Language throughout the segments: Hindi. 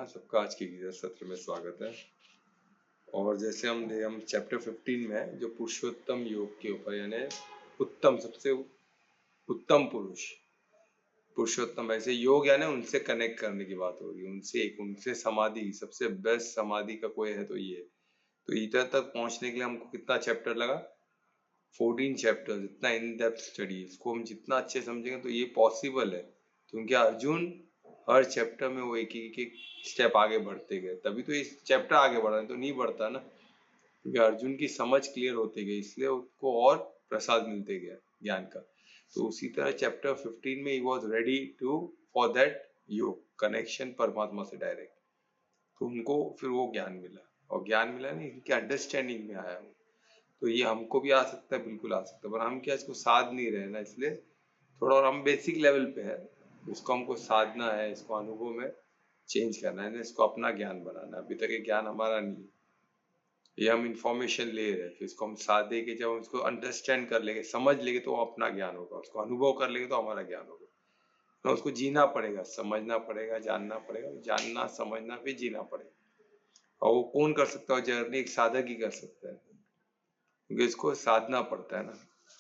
सबका आज के गीता सत्र में स्वागत है। और जैसे हम चैप्टर 15 में है जो पुरुषोत्तम योग के ऊपर, यानी उत्तम, सबसे उत्तम पुरुषोत्तम, ऐसे योग यानी उनसे कनेक्ट करने की बात हो रही है, उनसे समाधि, सबसे बेस्ट समाधि का कोई है तो ये। तो इधर तक पहुंचने के लिए हमको कितना चैप्टर लगा? 14 चैप्टर। इतना इन डेप्थ स्टडी, इसको हम जितना अच्छे समझेंगे तो ये पॉसिबल है, क्योंकि अर्जुन हर चैप्टर में वो एक स्टेप आगे बढ़ते गए, तभी तो इस चैप्टर आगे बढ़ा, तो नहीं बढ़ता ना, क्योंकि अर्जुन की समझ क्लियर होती गई, इसलिए उसको और प्रसाद मिलते गया ज्ञान का। तो उसी तरह चैप्टर 15 में he was ready to for that yoga connection परमात्मा से डायरेक्ट। तो उनको फिर वो ज्ञान मिला, और ज्ञान मिला नहीं, इनके अंडरस्टैंडिंग में आया। तो ये हमको भी आ सकता है, बिल्कुल आ सकता है, पर हम क्या इसको साध नहीं रहे ना, इसलिए थोड़ा, और हम बेसिक लेवल पे है, इसको हमको साधना है, इसको अनुभव में चेंज करना है ना, इसको अपना ज्ञान बनाना है। अभी तक ये ज्ञान हमारा नहीं है, ये हम इंफॉर्मेशन ले रहे हैं, फिर इसको हम साधे के, जब हम इसको अंडरस्टैंड कर लेंगे, समझ लेंगे, तो अपना ज्ञान होगा, उसको अनुभव कर लेंगे तो हमारा ज्ञान होगा। तो उसको जीना पड़ेगा, समझना पड़ेगा, जानना पड़ेगा, जानना समझना फिर जीना पड़ेगा। और वो कौन कर सकता है? जर्नी एक साधक ही कर सकता है, क्योंकि इसको साधना पड़ता है ना,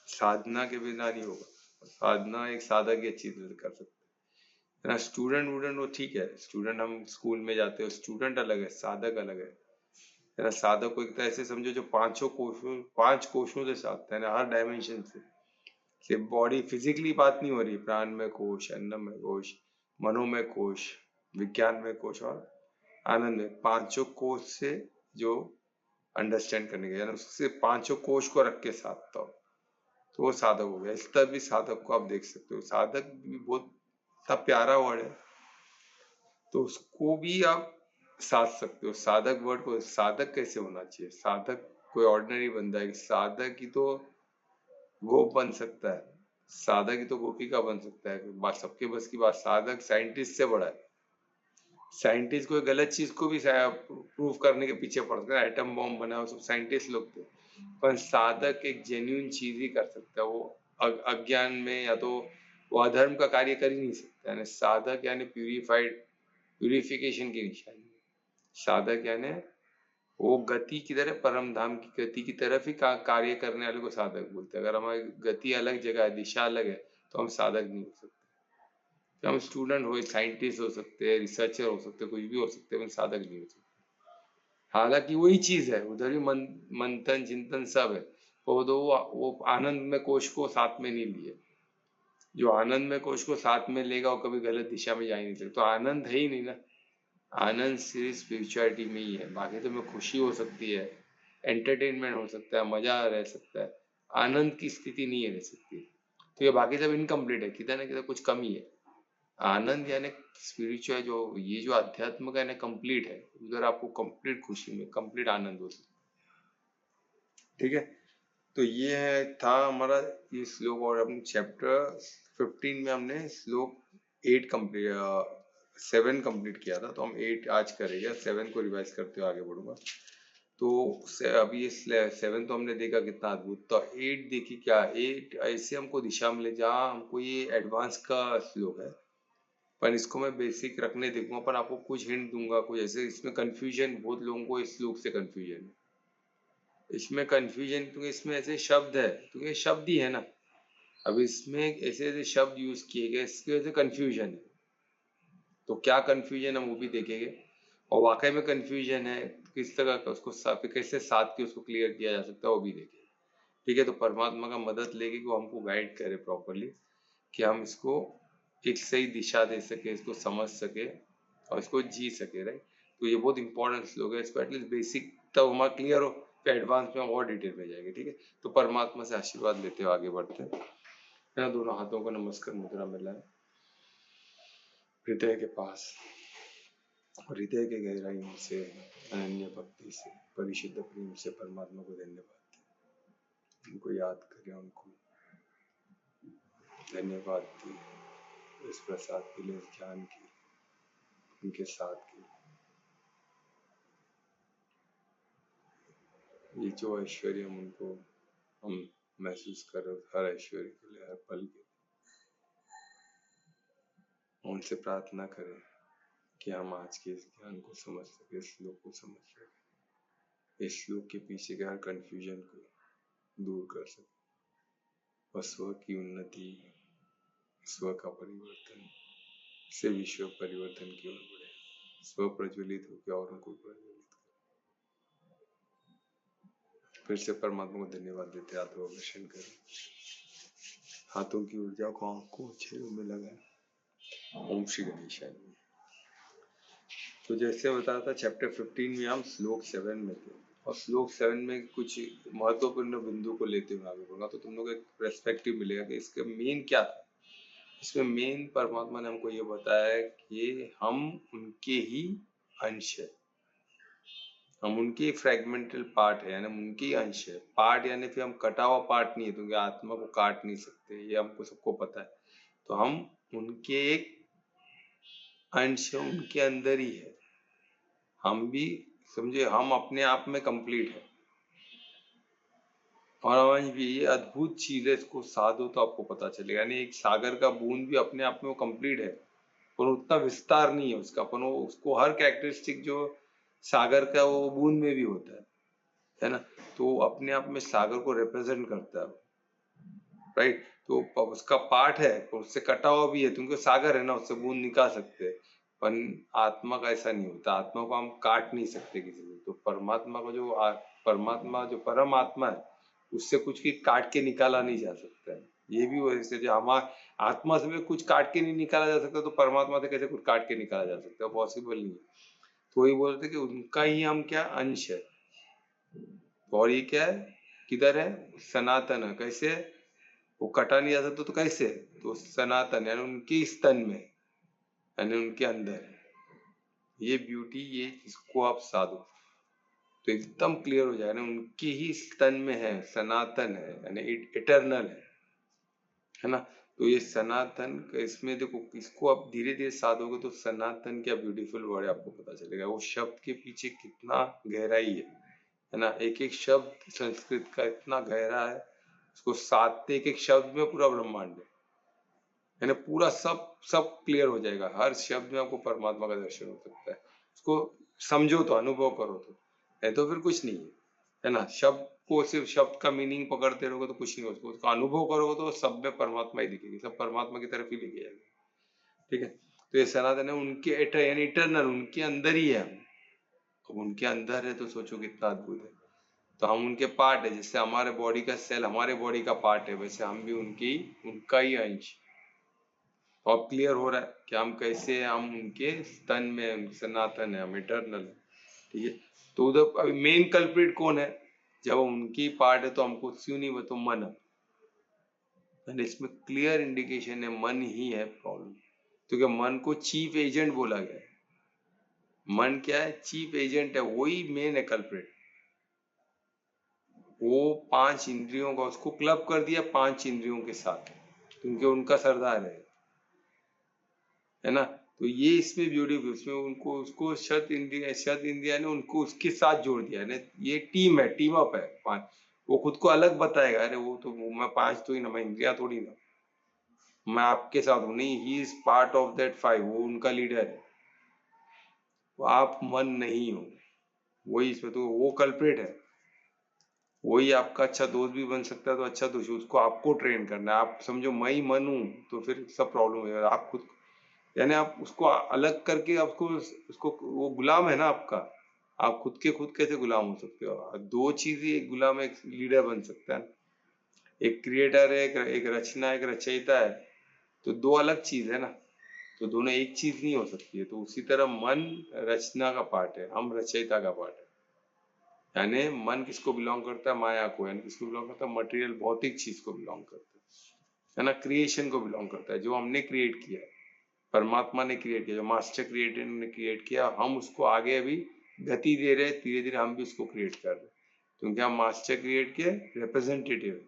साधना के बिना नहीं होगा। साधना एक साधक ही अच्छी तरह कर सकता है ना। स्टूडेंट वूडेंट वो ठीक है, स्टूडेंट हम स्कूल में जाते हैं, स्टूडेंट अलग है, साधक अलग है ना। साधक को एक तरह ऐसे समझो जो पांच कोशों से साधता है ना, हर डायमेंशन से। सिर्फ बॉडी फिजिकली बात नहीं हो रही, प्राण में कोश, अन्न में कोश, मनोमय कोश, विज्ञान में कोश, और आनंद में, पांचों कोश से जो अंडरस्टैंड करने के, यानी उससे पांचों कोश को रख के साधता हो, तो वो साधक हो गया। इस तरह भी साधक को आप देख सकते हो। साधक भी बहुत प्यारा वर्ड है, तो उसको भी आप साध सकते हो। साधक वर्ड को, साधक कैसे होना चाहिए? साधक कोई ऑर्डिनरी बंदा है? साधक ही तो गोप बन सकता है, साधक ही तो गोपिका बन सकता है, बात सबके बस की बात। साधक साइंटिस्ट से बड़ा है। साइंटिस्ट कोई गलत चीज को भी प्रूव करने के पीछे पड़ सकता है, एटम बॉम्ब बना, वो सब साइंटिस्ट लोग थे। पर साधक एक जेन्युइन चीज ही कर सकता है, वो अज्ञान में या तो वो अधर्म का कार्य कर ही नहीं सकता। यानी साधक यानी प्यूरिफिकेशन की निशानी। साधक यानी वो गति की तरह, परम धाम की गति की तरफ ही कार्य करने वाले को साधक बोलते हैं। अगर हमारी गति अलग जगह है, दिशा अलग है, तो हम साधक नहीं हो सकते। तो हम स्टूडेंट हो, साइंटिस्ट हो सकते हैं, रिसर्चर हो सकते हैं, कुछ भी हो सकते हैं, साधक नहीं हो सकते। हालांकि वही चीज है, उधर भी मंथन चिंतन सब है, वो आनंद में कोश को साथ में नहीं लिए। जो आनंद में कोश को साथ में लेगा वो कभी गलत दिशा में जा ही नहीं सकता। तो आनंद है ही नहीं ना, आनंद सिर्फ स्पिरिचुअलिटी में ही है। बाकी तो में खुशी हो सकती है, एंटरटेनमेंट हो सकता है, मजा रह सकता है, आनंद की स्थिति नहीं रह सकती। तो ये बाकी सब इनकम्प्लीट है, कितना ना कितना कुछ कमी है। आनंद यानी स्पिरिचुअल, जो ये जो अध्यात्म का यानी कंप्लीट है, उधर आपको कंप्लीट खुशी में कंप्लीट आनंद हो सकता है। ठीक है, तो ये था हमारा ये श्लोक। और अपने चैप्टर 15 में हमने श्लोक 8 कंप्लीट 7 कंप्लीट किया था, तो हम 8 आज करेंगे, 7 को रिवाइज करते हुए आगे बढ़ूंगा। तो अभी ये 7 तो हमने देखा कितना अद्भुत, तो 8 देखिए क्या। 8 ऐसे हमको दिशा मिले जहाँ हमको, ये एडवांस का श्लोक है, पर इसको मैं बेसिक रखने देखूंगा, पर आपको कुछ हिंट दूंगा, कुछ ऐसे। इसमें कंफ्यूजन, बहुत लोगों को इस श्लोक से कंफ्यूजन है। इसमें कंफ्यूजन क्योंकि इसमें ऐसे शब्द है, क्योंकि शब्द ही है ना। अब इसमें ऐसे ऐसे शब्द यूज किए गए, इसकी वजह से कंफ्यूजन है। तो क्या कंफ्यूजन है वो भी देखेंगे, और वाकई में कंफ्यूजन है किस तरह का, उसको कैसे साथ के उसको क्लियर किया जा सकता है, वो भी देखेंगे। ठीक है, तो परमात्मा का मदद लेके वो हमको गाइड करे प्रॉपरली, कि हम इसको एक सही दिशा दे सके, इसको समझ सके और इसको जी सके, राइट। तो ये बहुत इंपॉर्टेंट श्लोक है, इसको एटलीस्ट बेसिक तब हमारा क्लियर हो, फिर एडवांस में और डिटेल में जाएंगे। ठीक है, तो परमात्मा से आशीर्वाद लेते हुए आगे बढ़ते हैं। मेरा दोनों हाथों को नमस्कार मुद्रा मिला है हृदय के पास, हृदय के गहराई से, अनन्य भक्ति से, परिशुद्ध प्रेम से परमात्मा को धन्यवाद दें। उनको याद करें, उनको धन्यवाद दें इस प्रसाद के लिए, इस ज्ञान के लिए, उनके साथ के ये जो ऐश्वर्य हम महसूस कर रहे, हर ऐश्वर्य के लिए, हर पल के लिए उनसे प्रार्थना करें कि हम आज के इस ज्ञान को समझ सके, इस श्लोक को समझ सके, इस श्लोक के पीछे के हर कंफ्यूजन को दूर कर सके और स्व की उन्नति, स्व का परिवर्तन से विश्व परिवर्तन की ओर बढ़े, स्व प्रज्वलित होकर औरों को प्रज्वलित करे। फिर से परमात्मा को धन्यवाद देते, आत्मवर्षण करें, हाथों की ऊर्जा को आंखों चेहरों में लगाए। ओम श्री गणेशाय नमः। तो जैसे बताया था चैप्टर 15 में हम श्लोक 7 में थे और श्लोक 7 में कुछ महत्वपूर्ण बिंदु को लेते हुए आगे बढ़ा, तो तुम लोग एक पर्सपेक्टिव मिलेगा कि इसका मेन क्या था। इसमें मेन परमात्मा ने हमको ये बताया कि हम उनके ही अंश है, हम उनके फ्रेगमेंटल पार्ट है, यानी उनके ही अंश है। पार्ट यानी फिर हम कटा हुआ पार्ट नहीं है, क्योंकि आत्मा को काट नहीं सकते, ये हमको सबको पता है। तो हम उनके एक अंश है, उनके अंदर ही है। हम भी समझे, हम अपने आप में कंप्लीट है और हमारी भी ये अद्भुत चीज है। इसको साधो तो आपको पता चलेगा, यानी एक सागर का बूंद भी अपने आप में वो कंप्लीट है, पर उतना विस्तार नहीं है उसका, पर उसको हर कैरेक्टरिस्टिक जो सागर का वो बूंद में भी होता है ना। तो अपने आप में सागर को रिप्रेजेंट करता है, राइट। तो उसका पार्ट है, पर उससे कटा हुआ भी है, क्योंकि सागर है ना, उससे बूंद निकाल सकते हैं। पर आत्मा का ऐसा नहीं होता, आत्मा को हम काट नहीं सकते किसी से। तो परमात्मा को जो परमात्मा जो परम आत्मा है, उससे कुछ भी काट के निकाला नहीं जा सकता है। ये भी वैसे जो हमारा आत्मा से भी कुछ काट के नहीं निकाला जा सकता, तो परमात्मा से कैसे कुछ काट के निकाला जा सकता है, पॉसिबल नहीं है। तो वही बोलते कि उनका ही हम क्या अंश है। और ये क्या है, किधर है, सनातन है। कैसे, वो कटा नहीं जा सकता, तो कैसे, तो सनातन यानी उनके स्तन में, यानी उनके अंदर है। ये ब्यूटी, ये इसको आप साधो तो एकदम क्लियर हो जाएगा, उनके ही स्तन में है, सनातन है, यानी इटर्नल है ना। तो ये सनातन, इसमें देखो, इसको आप धीरे धीरे साधोगे तो सनातन क्या ब्यूटीफुल वर्ड है, आपको पता चलेगा। वो शब्द के पीछे कितना गहराई है ना। एक एक शब्द संस्कृत का इतना गहरा है, उसको साधते एक एक शब्द में पूरा ब्रह्मांड है ना, पूरा सब सब क्लियर हो जाएगा। हर शब्द में आपको परमात्मा का दर्शन हो सकता है। उसको समझो तो, अनुभव करो तो, तो फिर कुछ नहीं है ना। शब्द को सिर्फ शब्द का मीनिंग पकड़ते रहोगे तो कुछ नहीं हो, उसका अनुभव करोगे तो सब में परमात्मा ही दिखेगी, सब परमात्मा की तरफ ही लेके जाएगी। ठीक है, तो ये सनातन है, उनके यानी इटर्नल, उनके अंदर ही है। अब उनके अंदर है तो सोचो कितना अद्भुत है। तो हम उनके पार्ट है, जैसे हमारे बॉडी का सेल हमारे बॉडी का पार्ट है, वैसे हम भी उनका ही अंश। अब क्लियर हो रहा है कि हम कैसे, हम उनके स्तन में, सनातन है, हम इटर्नल है। ठीक है, तो उधर अभी मेन कल्प्रिट कौन है, जब उनकी पार्ट है तो हमको क्यों नहीं, तो मन है। इसमें क्लियर इंडिकेशन है मन ही है प्रॉब्लम, क्योंकि मन को चीफ एजेंट बोला गया है। मन क्या है, चीफ एजेंट है, वही मेन है कल्प्रिट। वो 5 इंद्रियों का उसको क्लब कर दिया 5 इंद्रियों के साथ, क्योंकि उनका सरदार है ना। तो ये इसमें ब्यूटीफुल, इसमें उनको उसको शत इंद्रिया ने उनको उसके साथ जोड़ दिया है। ये टीम है, टीम अप है 5। वो खुद को अलग बताएगा, अरे वो तो मैं 5 तो ही ना, मैं इंद्रिया थोड़ी ना, मैं आपके साथ हूँ। नहीं, he is part of that 5, वो उनका लीडर है, तो आप मन नहीं हो। वही इसमें तो वो कल्प्रेट है, वही आपका अच्छा दोस्त भी बन सकता है। तो अच्छा दोस्त, उसको आपको ट्रेन करना है। आप समझो मैं ही मन हूँ, तो फिर सब प्रॉब्लम है। आप खुद, यानी आप उसको अलग करके, आपको उसको, वो गुलाम है ना आपका। आप खुद के खुद कैसे गुलाम हो सकते हो। दो चीज ही, एक गुलाम एक लीडर बन सकता है। एक क्रिएटर है, एक रचना, एक रचयिता है, तो दो अलग चीज है ना। तो दोनों एक चीज नहीं हो सकती है। तो उसी तरह मन रचना का पार्ट है, हम रचयिता का पार्ट है। यानी मन किसको बिलोंग करता है, माया को। यानी किसको बिलोंग करता है, मटेरियल भौतिक चीज को बिलोंग करता है ना। क्रिएशन को बिलोंग करता है, जो हमने क्रिएट किया है, परमात्मा ने क्रिएट किया, जो मास्टर क्रिएटर ने क्रिएट किया, हम उसको आगे अभी गति दे रहे हैं। धीरे धीरे हम भी उसको क्रिएट कर रहे हैं, क्योंकि हम मास्टर क्रिएट के रिप्रेजेंटेटिव।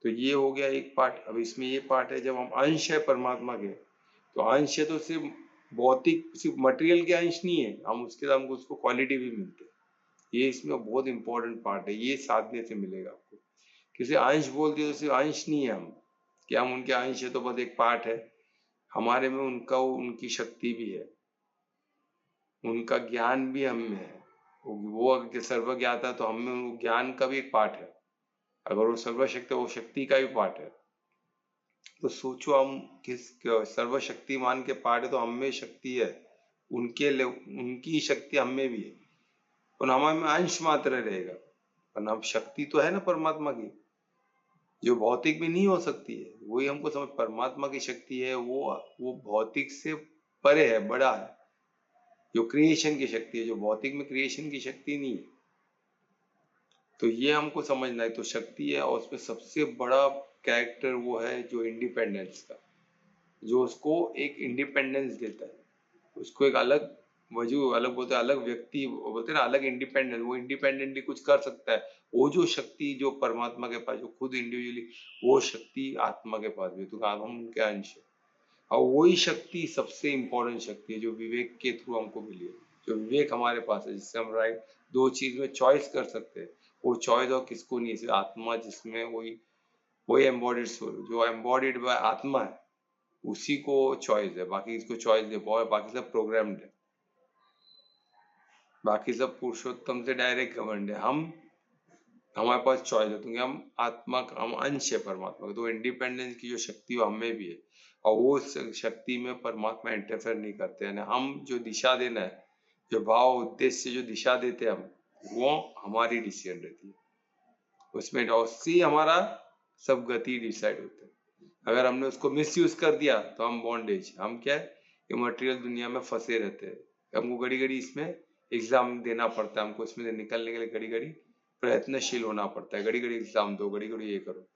तो ये हो गया एक पार्ट। अब इसमें ये पार्ट है, जब हम अंश है परमात्मा के, तो अंश है तो सिर्फ भौतिक, सिर्फ मटेरियल के अंश नहीं है, हम उसके साथ हमको उसको क्वालिटी भी मिलती है। ये इसमें बहुत इंपॉर्टेंट पार्ट है, ये साधने से मिलेगा आपको। किसी अंश बोल दिया तो सिर्फ अंश नहीं है हम, क्या हम उनके अंश है तो बस एक पार्ट है। हमारे में उनका, उनकी शक्ति भी है। उनका ज्ञान भी हम में है। वो अगर सर्वज्ञाता है तो हम में वो ज्ञान का भी एक पार्ट है। अगर वो सर्वशक्ति, वो शक्ति का भी पार्ट है। तो सोचो हम किस सर्वशक्तिमान के पार्ट है तो हम में शक्ति है, उनकी शक्ति हम में भी है, और हमारे में अंश मात्र रहेगा, वरना शक्ति तो है ना परमात्मा की, जो भौतिक में नहीं हो सकती है। वही हमको समझ, परमात्मा की शक्ति है वो भौतिक से परे है, बड़ा है, जो क्रिएशन की शक्ति है, जो भौतिक में क्रिएशन की शक्ति नहीं है। तो ये हमको समझना है। तो शक्ति है, और उसमें सबसे बड़ा कैरेक्टर वो है जो इंडिपेंडेंस का, जो उसको एक इंडिपेंडेंस देता है, उसको एक अलग वजूद, अलग बोलते हैं, अलग व्यक्ति बोलते हैं ना, अलग इंडिपेंडेंट, वो इंडिपेंडेंटली कुछ कर सकता है। वो जो शक्ति जो परमात्मा के पास, जो खुद इंडिविजुअली, वो शक्ति आत्मा के पास भी, तो हम उनके अंश है। और वही शक्ति सबसे इंपॉर्टेंट शक्ति है जो विवेक के थ्रू हमको मिली है, जो विवेक हमारे पास है, जिससे हम राइट दो चीज में चॉइस कर सकते हैं। वो चॉइस और किसको नहीं है, सिर्फ आत्मा, जिसमें वही एम्बॉडीड सोल, जो एम्बॉडीड बाय आत्मा है, उसी को चॉइस है। बाकी इसको चॉइस दे, बाकी सब प्रोग्राम्ड है, बाकी सब पुरुषोत्तम से डायरेक्ट गवर्नड है। हमारे पास चॉइस है, क्योंकि हम आत्मा का, हम अंश है परमात्मा का। तो इंडिपेंडेंस की जो शक्ति वो हमें भी है, और वो शक्ति में परमात्मा इंटरफेयर नहीं करते हैं। हम जो दिशा देना है, जो भाव उद्देश्य जो दिशा देते हैं हम, वो हमारी डिसीजन रहती है उसमें, और उससे हमारा सब गति डिसाइड होता है। अगर हमने उसको मिसयूज कर दिया तो हम बॉन्डेज, हम क्या है, ये मटेरियल दुनिया में फंसे रहते हैं। हमको घड़ी घड़ी इसमें एग्जाम देना पड़ता है, हमको इसमें निकलने के लिए घड़ी घड़ी प्रयत्नशील होना पड़ता है, घड़ी घड़ी एग्जाम दो, घड़ी घड़ी ये करो।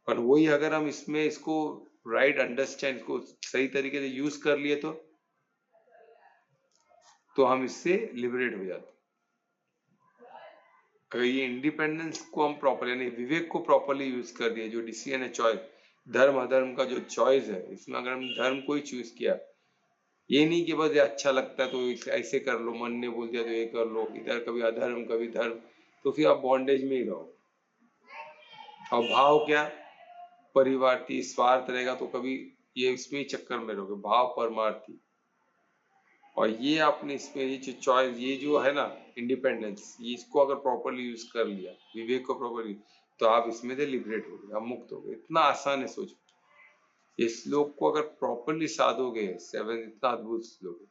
पर वही अगर हम इसमें इसको राइट अंडरस्टैंड, को सही तरीके से यूज कर लिए तो हम इससे लिबरेट हो जाते हैं। अगर ये इंडिपेंडेंस को हम प्रॉपरली, यानी विवेक को प्रॉपरली यूज कर दिए, जो डिसीजन है, चॉइस, धर्म अधर्म का जो चॉइस है, इसमें अगर हम धर्म को ही चूज किया, ये नहीं कि बस ये अच्छा लगता है तो ऐसे कर लो, मन ने बोल दिया तो ये कर लो, इधर कभी अधर्म कभी धर्म, तो फिर आप बॉन्डेज में ही रहो। और भाव क्या, परिवार्थी, स्वार्थ रहेगा तो कभी ये इसमें ही चक्कर में रहोगे, भाव परमार्थी। और ये आपने इसमें ये जो चॉइस, ये जो है ना इंडिपेंडेंस, इसको अगर प्रॉपरली यूज कर लिया, विवेक को प्रॉपरली, तो आप इसमें से लिबरेट हो गए, आप मुक्त हो गए। इतना आसान है, सोचो इस श्लोक को अगर प्रॉपरली साधोगे, 7 इतना अद्भुत श्लोक है,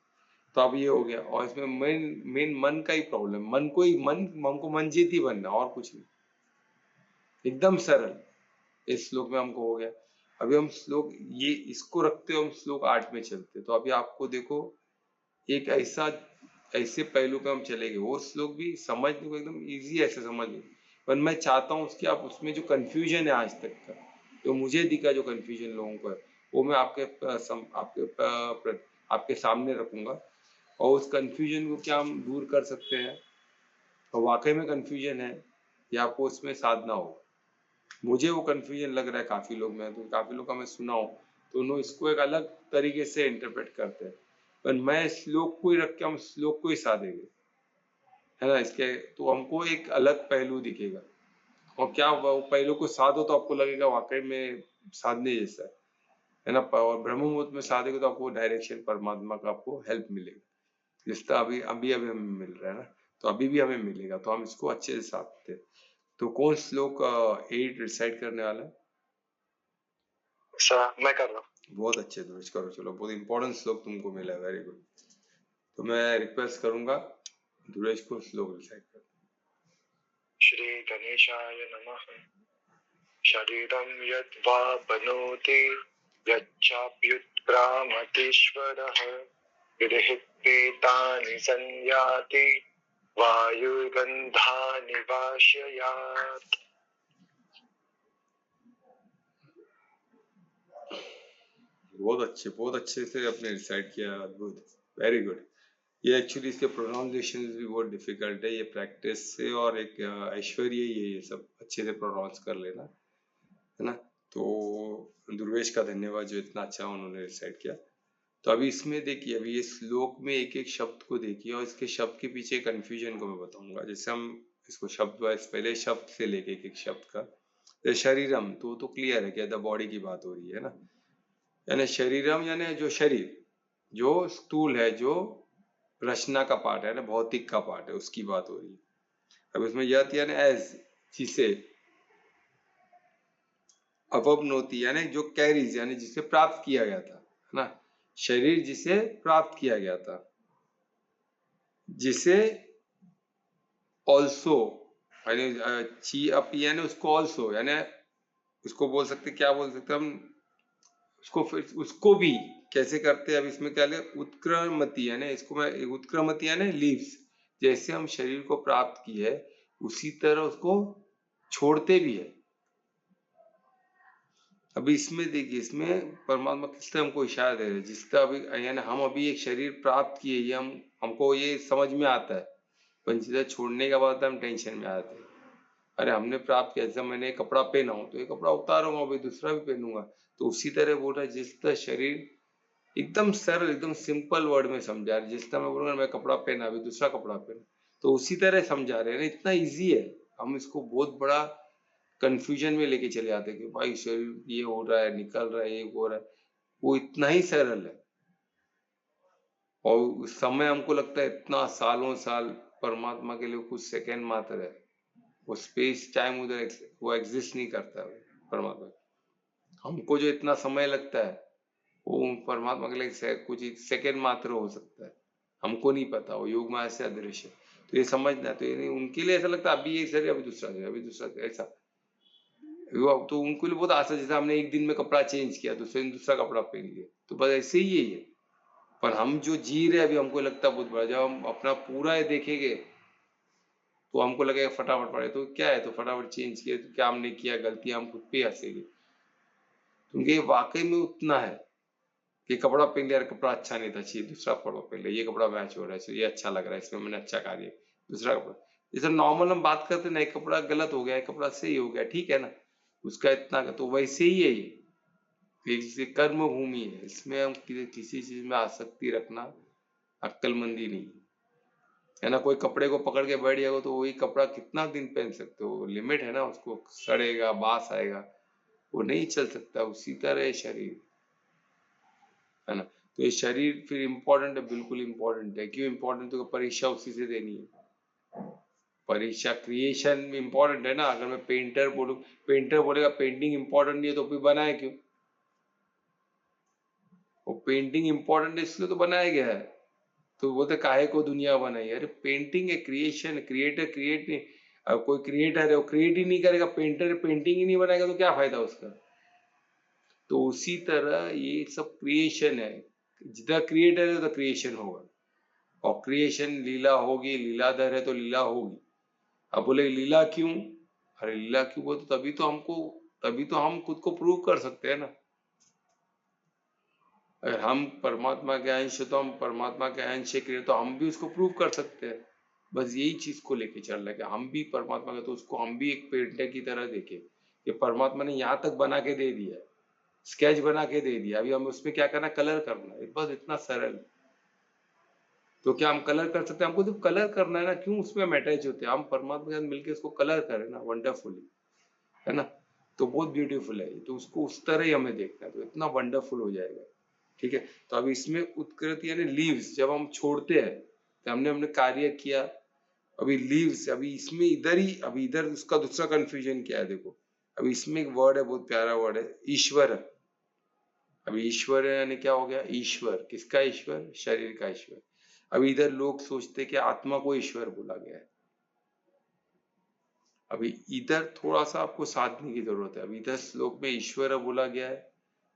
तो अब ये हो गया। और इसमें मेन मन का ही प्रॉब्लम, हमको मंजीती बनना, और कुछ नहीं, एकदम सरल। इस श्लोक में हमको हो गया। अभी हम श्लोक ये इसको रखते हो, हम श्लोक 8 में चलते, तो अभी आपको देखो एक ऐसे पहलू पे हम चलेंगे, वो श्लोक भी समझने को एकदम इजी, ऐसे समझ, पर मैं चाहता हूँ उसकी, आप उसमें जो कंफ्यूजन है आज तक का, तो मुझे दिखा जो कंफ्यूजन लोगों का है, वो मैं आपके सामने रखूंगा, और उस कंफ्यूजन को क्या हम दूर कर सकते हैं, और वाकई में कंफ्यूजन है या आपको उसमें साधना हो। मुझे वो कंफ्यूजन लग रहा है काफी लोग में, तो काफी लोग का मैं सुना हूँ, तो उन्होंने इसको एक अलग तरीके से इंटरप्रेट करते हैं, पर मैं श्लोक को ही रख के हम श्लोक को ही साधेंगे, है ना। इसके तो हमको एक अलग पहलू दिखेगा, और क्या वो पहलू को साधो तो आपको लगेगा वाकई में साधने जैसा है ना। और ब्रह्म मुहूर्त में साधेगा तो आपको डायरेक्शन परमात्मा का आपको हेल्प मिलेगा, जिस तरह अभी अभी अभी हमें मिल रहा है ना, तो अभी भी हमें मिलेगा, तो हम इसको अच्छे से साधते हैं। तो कौन श्लोक 8 रिसाइड करने वाला है? मैं कर रहा हूँ। बहुत अच्छे, ध्रुवेश करो, चलो, बहुत इंपॉर्टेंट श्लोक तुमको मिला है, वेरी गुड। तो मैं रिक्वेस्ट करूंगा ध्रुवेश को श्लोक रिसाइड कर। श्री गणेशाय नमः। शरीरं यद्वा बनोति यच्चाप्युत्क्रामतीश्वरः गृहीत्वेतानि संयाति वायुर्गन्धानि वाशयात्। बहुत अच्छे से आपने रिसाइड किया, अद्भुत, वेरी गुड। ये एक्चुअली इसके प्रोनाउंसिएशन भी बहुत डिफिकल्ट है, ये प्रैक्टिस से और एक ऐश्वर्य ही है, ये सब अच्छे से प्रोनाउंस कर लेना, है ना। तो ध्रुवेश का धन्यवाद, जो इतना अच्छा उन्होंने रिसाइड किया। तो अभी इसमें देखिए, अभी ये श्लोक में एक एक शब्द को देखिए, और इसके शब्द के पीछे कंफ्यूजन को मैं बताऊंगा। जैसे हम इसको शब्द वाइज, पहले शब्द से लेके एक एक शब्द का, शरीरम तो क्लियर है कि द बॉडी की बात हो रही है ना, यानी शरीरम यानी जो शरीर, जो स्थूल है, जो रचना का पार्ट है ना, भौतिक का पार्ट है, उसकी बात हो रही है। अब इसमें यत यानी एज, जिसे, अपवनोति यानी जो कैरीज यानी जिसे प्राप्त किया गया था, है ना, शरीर जिसे प्राप्त किया गया था, जिसे ऑल्सो यानी ची अपी यानी उसको ऑल्सो यानी उसको बोल सकते, क्या बोल सकते हम उसको, फिर उसको भी कैसे करते हैं। अब इसमें क्या ले, उत्क्रमति यानी इसको मैं, उत्क्रमति यानी लीव्स, जैसे हम शरीर को प्राप्त की है उसी तरह उसको छोड़ते भी है। अभी इसमें देखिए, इसमें परमात्मा किस तरह हमको इशारा दे रहे हैं, जिस तरह अभी यानी हम अभी एक शरीर प्राप्त किए, ये हमको ये समझ में आता है, पर जिधर छोड़ने के बाद हम टेंशन में आते हैं। अरे हमने प्राप्त किया, जैसे मैंने एक कपड़ा पहना हूं तो ये कपड़ा उतारूंगा, अभी दूसरा भी पहनूंगा, तो उसी तरह बोल रहा है जिस तरह शरीर एकदम सरल, एकदम सिंपल वर्ड में समझा रहे, जिस तरह मैं बोलूंगा मैं कपड़ा पहना, अभी दूसरा कपड़ा पहना, तो उसी तरह समझा रहे हैं। इतना इजी है, हम इसको बहुत बड़ा कंफ्यूजन में लेके चले जाते हैं कि भाई शरीर ये हो रहा है, निकल रहा है, ये हो रहा है, वो इतना ही सरल है। और उस समय हमको लगता है इतना सालों साल, परमात्मा के लिए कुछ सेकंड मात्र है, वो स्पेस टाइम उधर वो एग्जिस्ट नहीं करता है परमात्मा। हमको जो इतना समय लगता है वो परमात्मा के लिए कुछ सेकंड मात्र हो सकता है, हमको नहीं पता, वो योग माया से अदृश्य। तो ये समझना, तो ये नहीं, उनके लिए ऐसा लगता है अभी ये शरीर, अभी दूसरा शरीर, अभी दूसरा शरीर, ऐसा तो उनको लिए बहुत आसान, जैसे हमने एक दिन में कपड़ा चेंज किया, दूसरे दिन दूसरा कपड़ा पहन लिया, तो बस ऐसे ही है। पर हम जो जी रहे अभी हमको लगता है बहुत बड़ा, जब हम अपना पूरा ये देखेंगे तो हमको लगेगा फटाफट पड़े, तो क्या है, तो फटाफट चेंज किया, तो क्या हमने किया गलती, हम खुद पे हंसेंगे। क्योंकि ये वाकई में उतना है कि कपड़ा पहन लिया, कपड़ा अच्छा नहीं था, चाहिए दूसरा कपड़ा पहन लिया, ये कपड़ा मैच हो रहा है, ये अच्छा लग रहा है, इसमें मैंने अच्छा कार्य, दूसरा कपड़ा। जैसे नॉर्मल हम बात करते ना, एक कपड़ा गलत हो गया, एक कपड़ा सही हो गया, ठीक है ना, उसका इतना का, तो वैसे ही है ये कर्म भूमि है, इसमें हम किसी चीज में आसक्ति रखना अक्लमंदी नहीं है ना। कोई कपड़े को पकड़ के बैठ जाएगा तो वही कपड़ा कितना दिन पहन सकते हो, लिमिट है ना, उसको सड़ेगा, बास आएगा, वो नहीं चल सकता। उसी तरह शरीर है ना, तो ये शरीर फिर इम्पोर्टेंट है, बिल्कुल इम्पोर्टेंट है। क्यों इम्पोर्टेंट, तो परीक्षा उसी से देनी है, परीक्षा क्रिएशन में इम्पोर्टेंट है ना। अगर मैं पेंटर बोलूं, पेंटर बोलेगा पेंटिंग इम्पोर्टेंट नहीं है, तो फिर बनाया क्यों? वो पेंटिंग इम्पोर्टेंट है इसलिए तो बनाया गया है, तो बोलते काहे को दुनिया बनाई, अरे पेंटिंग है, क्रिएशन, क्रिएटर क्रिएट नहीं, अब कोई क्रिएटर है वो क्रिएट ही नहीं करेगा, पेंटर पेंटिंग ही नहीं बनाएगा, तो क्या फायदा उसका। तो उसी तरह ये सब क्रिएशन है, जिधर क्रिएटर है तो क्रिएशन होगा, और क्रिएशन लीला होगी, लीलाधर है तो लीला होगी। अब बोले लीला क्यों, अरे लीला क्यों बोले, तो तभी तो हम खुद को प्रूव कर सकते हैं ना। अगर हम परमात्मा के अंश, तो हम परमात्मा के अंश से क्रिएट, तो हम भी उसको प्रूव कर सकते हैं। बस यही चीज को लेके चल रहा है कि हम भी परमात्मा का, तो उसको हम भी एक पेंटर की तरह देखें कि परमात्मा ने यहाँ तक बना के दे दिया, स्केच बना के दे दिया, अभी हम उसमें क्या करना, कलर करना है, बस इतना सरल। तो क्या हम कलर कर सकते हैं? हमको जब कलर करना है ना, क्यों उसमें हम अटैच होते हैं, हम परमात्मा के साथ मिलकर उसको कलर करें ना, वंडरफुली, है ना, तो बहुत ब्यूटीफुल है, तो उसको उस तरह ही हमें देखना है, तो इतना वंडरफुल हो जाएगा। ठीक है, तो अब इसमें उत्कृति यानी लीव्स, जब हम छोड़ते हैं तो हमने कार्य किया, अभी लीव्स, अभी इसमें इधर ही, अभी इधर उसका दूसरा कंफ्यूजन क्या है, देखो अभी इसमें एक वर्ड है, बहुत प्यारा वर्ड है, ईश्वर। अभी ईश्वर यानी क्या हो गया, ईश्वर, किसका ईश्वर, शरीर का ईश्वर। अभी इधर लोग सोचते कि आत्मा को ईश्वर बोला गया है, अभी इधर थोड़ा सा आपको साधने की जरूरत है। अभी इधर श्लोक में ईश्वर बोला गया है,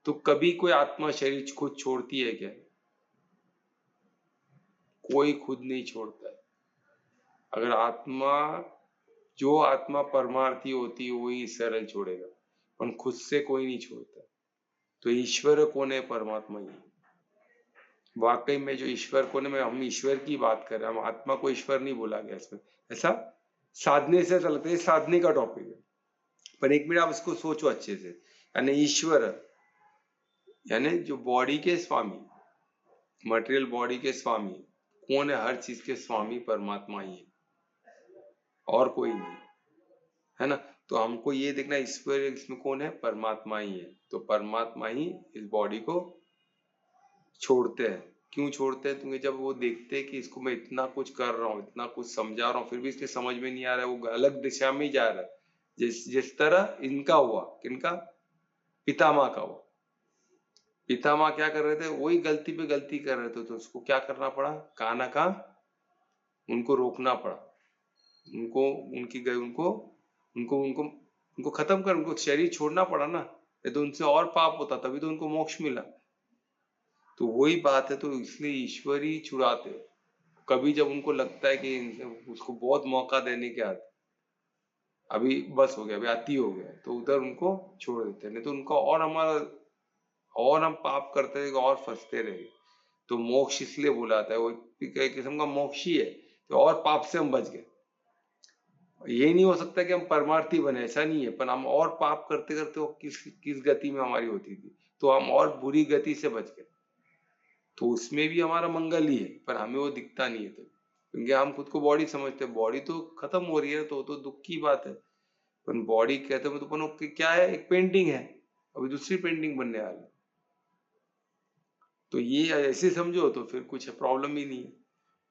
तो कभी कोई आत्मा शरीर खुद छोड़ती है क्या? कोई खुद नहीं छोड़ता है। अगर आत्मा, जो आत्मा परमार्थी होती है वही सरल छोड़ेगा, पर खुद से कोई नहीं छोड़ता। तो ईश्वर कौन है, परमात्मा ही। वाकई में जो ईश्वर कौन है, हम ईश्वर की बात कर रहे हैं, हम आत्मा को ईश्वर नहीं बोला गया इसमें, ऐसा साधने से चलते है, साधने का टॉपिक है। पर एक मिनट आप इसको सोचो अच्छे से, यानी ईश्वर यानी जो बॉडी के स्वामी, मटेरियल बॉडी के स्वामी कौन है, हर चीज के स्वामी परमात्मा ही है, और कोई नहीं, है ना। तो हमको ये देखना ईश्वर इसमें कौन है, परमात्मा ही है, तो परमात्मा ही इस बॉडी को छोड़ते हैं, क्यों छोड़ते हैं? क्योंकि जब वो देखते हैं कि इसको मैं इतना कुछ कर रहा हूँ, इतना कुछ समझा रहा हूँ, फिर भी इसके समझ में नहीं आ रहा है, वो अलग दिशा में ही जा रहा है, जिस तरह इनका हुआ, किनका? पितामह का हुआ। पितामह क्या कर रहे थे? वही गलती पे गलती कर रहे थे, तो उसको क्या करना पड़ा? कहाँ ना कहाँ उनको रोकना पड़ा, उनको उनकी गई उनको उनको उनको उनको खत्म कर, उनको शरीर छोड़ना पड़ा ना, ये तो उनसे और पाप होता, तभी तो उनको मोक्ष मिला। तो वही बात है, तो इसलिए ईश्वर ही छुड़ाते। कभी जब उनको लगता है कि उसको बहुत मौका देने के बाद अभी बस हो गया, अभी अति हो गया, तो उधर उनको छोड़ देते हैं, नहीं तो उनका और हमारा और हम पाप करते रहेंगे और फंसते रहेंगे। तो मोक्ष इसलिए बुलाता है, वो एक किस्म का मोक्ष ही है, तो और पाप से हम बच गए। ये नहीं हो सकता कि हम परमार्थी बने, ऐसा नहीं है, पर हम और पाप करते करते वो किस गति में हमारी होती थी, तो हम और बुरी गति से बच गए। तो उसमें भी हमारा मंगल ही है, पर हमें वो दिखता नहीं है, तो क्योंकि हम खुद को बॉडी समझते हैं, बॉडी तो खत्म हो रही है, तो दुख की बात है। पर बॉडी कहते हैं तो क्या है? एक पेंटिंग है, अभी दूसरी पेंटिंग बनने वाली। तो ये ऐसे समझो तो फिर कुछ प्रॉब्लम ही नहीं है।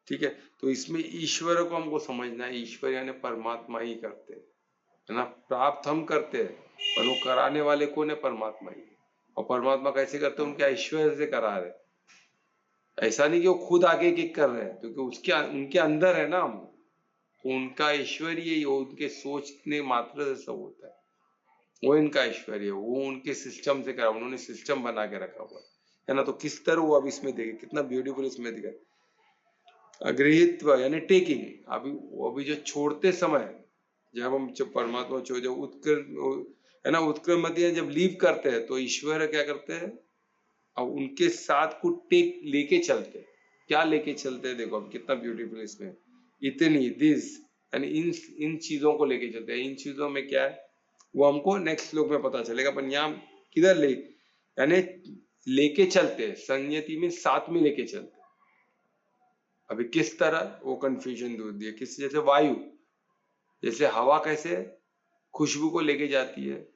ठीक है, तो इसमें ईश्वर को हमको समझना है, ईश्वर यानी परमात्मा ही करते हैं, है ना। प्राप्त हम करते हैं, पर वो कराने वाले कौन है? परमात्मा ही। और परमात्मा कैसे करते हैं? उनके ऐश्वर्य से करा रहे, ऐसा नहीं कि वो खुद आगे किक कर रहे हैं, क्योंकि उसके उनके अंदर है ना हम, तो उनका ऐश्वर्य ही, उनके सोचने मात्र से सब होता है, वो इनका ऐश्वर्य, वो उनके सिस्टम से करा, उन्होंने सिस्टम बना के रखा हुआ है ना। तो किस तरह वो अब इसमें देखे, कितना ब्यूटीफुल इसमें दिखा, अगृहित्व यानी टेकिंग। अभी जो छोड़ते समय, जब परमात्मा छोड़, जब उत्क्रम है ना, उत्क्रमति जब लीव करते हैं, तो ईश्वर क्या करते हैं? अब उनके साथ को टेक लेके चलते, क्या लेके चलते हैं? देखो अब कितना ब्यूटीफुल इसमें, इतनी दिस यानी इन चीजों को लेके चलते हैं। इन चीजों में क्या है वो हमको नेक्स्ट श्लोक में पता चलेगा, पर यहाँ किधर ले, यानी लेके चलते हैं, संयति में साथ में लेके चलते। अभी किस तरह वो कंफ्यूजन दूर दिया, किस जैसे वायु, जैसे हवा कैसे खुशबू को लेके जाती है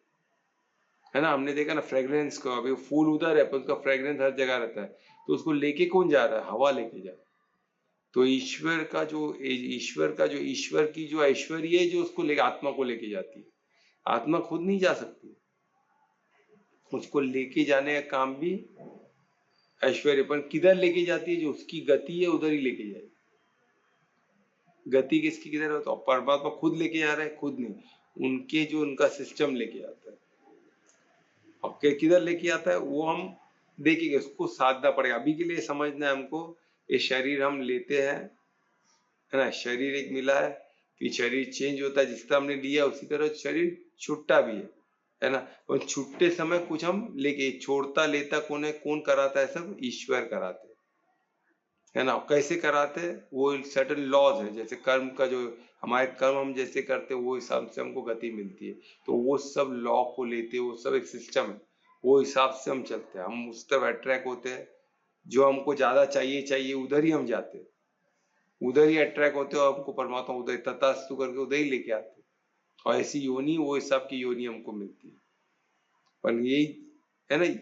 ना। हमने देखा ना फ्रेग्रेंस को, अभी फूल उधर है पर उसका फ्रेग्रेंस हर जगह रहता है, तो उसको लेके कौन जा रहा है? हवा लेके जा रहा है। तो ईश्वर की जो ऐश्वर्य है, जो उसको लेके आत्मा को लेके जाती है, आत्मा खुद नहीं जा सकती, उसको लेके जाने का काम भी ऐश्वर्य। पर किधर लेके जाती है? जो उसकी गति है उधर ही लेके जाएगी। गति किसकी किधर है? तो परमात्मा खुद लेके जा रहा है? खुद नहीं, उनके जो उनका सिस्टम लेके आता है। अब किधर लेके आता है वो हम देखेंगे, उसको साधना पड़ेगा। अभी के लिए समझना है हमको, ये शरीर हम लेते हैं, है ना, शरीर एक मिला है, फिर शरीर चेंज होता है, जिस तरह हमने लिया उसी तरह शरीर छूटता भी है ना। और छूटते समय कुछ हम लेके, छोड़ता लेता कौन है? कौन कराता है? सब ईश्वर कराते है ना। कैसे कराते? वो सर्टेन लॉज है, जैसे कर्म का, जो हमारे कर्म हम जैसे करते वो हिसाब से हमको गति मिलती है, तो वो सब लॉ को लेते, वो सब एक सिस्टम है, वो हिसाब से हम चलते हैं, हम उस तरफ अट्रैक्ट होते हैं, जो हमको ज्यादा चाहिए उधर ही हम जाते हैं, उधर ही अट्रैक्ट होते हो, हमको परमात्मा उधर तथास्तु करके उधर ही लेके आते, और ऐसी योनि, वो हिसाब की योनि हमको मिलती है। पर यही है ना,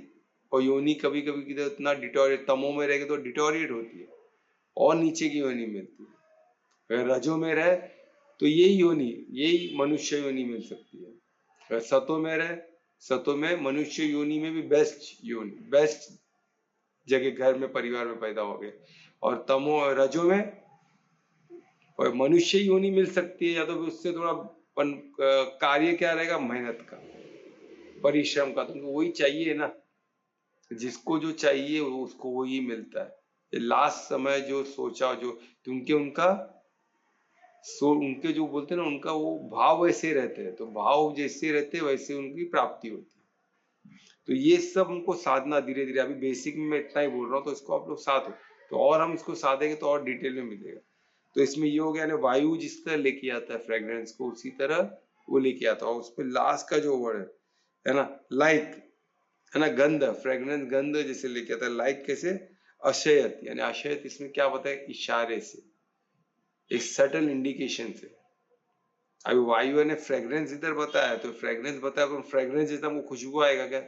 और योनि कभी कभी किधर इतना डिटोरिएट, तमो में रहेगी तो डिटोरिएट होती है और नीचे की योनि मिलती है। अगर रजो में रहे तो यही योनि, यही मनुष्य योनि मिल सकती है। अगर सतो में रहे, सतो में मनुष्य योनि में भी बेस्ट योनि, बेस्ट जगह, घर में परिवार में पैदा हो गए। और तमो रजो में मनुष्य योनि मिल सकती है, या तो उससे थोड़ा कार्य क्या रहेगा? मेहनत का, परिश्रम का, तुमको वही चाहिए ना, जिसको जो चाहिए उसको वही मिलता है। लास्ट समय जो सोचा, जो उनके उनके जो बोलते हैं ना, उनका वो भाव वैसे रहते हैं, तो भाव जैसे रहते हैं वैसे उनकी प्राप्ति होती है। तो ये सब हमको साधना धीरे धीरे, अभी बेसिक में मैं इतना ही बोल रहा हूँ, तो इसको आप लोग साधो, तो और हम इसको साधेंगे तो और डिटेल में मिलेगा। तो इसमें ये हो गया ना, वायु जिस तरह लेके आता है फ्रेग्रेंस को, उसी तरह वो लेके आता है। और उसमें लास्ट का जो वर्ड है ना, लाइक, है ना, गंध, फ्रेग्रेंस गंध जैसे लेके आता है। लाइक कैसे? अशयत, यानी अशयत इसमें क्या बताए? इशारे से, एक सटल इंडिकेशन से। अभी वायु ने फ्रेग्रेंस इधर बताया, तो फ्रेग्रेंस बताया, तो फ्रेग्रेंस जैसा हमको खुशबू आएगा क्या?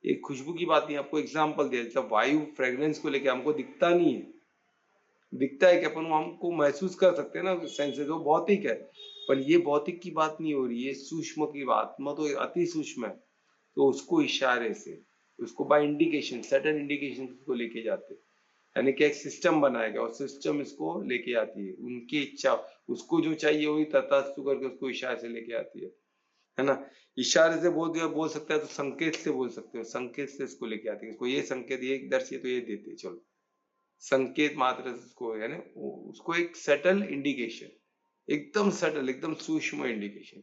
एक खुशबू की बात नहीं, आपको एग्जाम्पल दिया, जब वायु फ्रेग्रेंस को लेके हमको दिखता नहीं है, दिखता है कि अपन हमको महसूस कर सकते हैं ना, सेंसेस, वो भौतिक है, पर ये भौतिक की बात नहीं हो रही है, सूक्ष्म की बात, आत्मा तो अति सूक्ष्म है, तो उसको इशारे से, उसको बाय इंडिकेशन, सर्टेन इंडिकेशन को लेके जाते हैं, यानी कि एक सिस्टम बनाया गया और सिस्टम इसको लेके आती है, उनकी इच्छा, उसको जो चाहिए वही तथास्तु करके उसको इशारे से लेके आती है ना। इशारे से बोल सकता है तो संकेत से बोल सकते हो, संकेत से इसको लेके आती है, इसको ये संकेत, ये इधर से तो ये देते, चलो संकेत मात्र उसको, यानी उसको एक सटल इंडिकेशन, एकदम सटल, एकदम सूक्ष्म इंडिकेशन,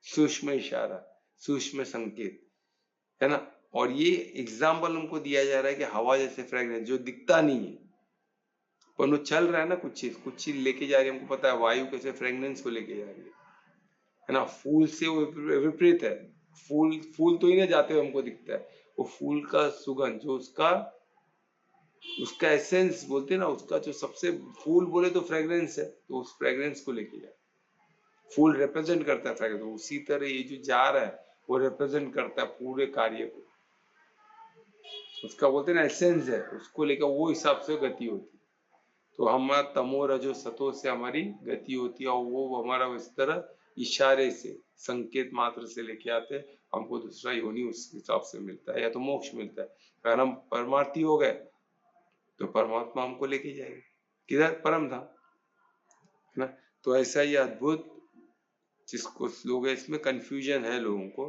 सूक्ष्म इशारा, सूक्ष्म संकेत, है ना। और ये एग्जाम्पल हमको दिया जा रहा है कि हवा जैसे फ्रेग्रेंस जो दिखता नहीं है, पर वो चल रहा है ना, कुछ चीज लेके जा रही है, हमको पता है वायु कैसे फ्रेग्रेंस को लेके जा रही है ना। फूल से वो विपरीत है, फूल तो ही ना जाते हुए हमको दिखता है, वो फूल का सुगंध जो उसका एसेंस बोलते हैं ना, उसका जो सबसे, फूल बोले तो फ्रेग्रेंस है, तो उस फ्रेग्रेंस को लेके जाए, फूल रिप्रेजेंट करता है फ्रेग्रेंस, तो उसी तरह ये जो जा रहा है वो रिप्रेजेंट करता है पूरे कार्य को, उसका बोलते हैं ना एसेंस है, उसको लेकर वो हिसाब से गति होती है। तो हमारा तमो रजो सतो से हमारी गति होती है, और वो हमारा इस तरह इशारे से, संकेत मात्र से लेके आते हैं, हमको दूसरा योनि उस हिसाब से मिलता है, या तो मोक्ष मिलता है। अगर हम परमार्थी हो गए तो परमात्मा हमको लेके जाएगा किधर, परम धाम, है ना। तो ऐसा ही अद्भुत, जिसको लोग, इसमें कंफ्यूजन है लोगों को,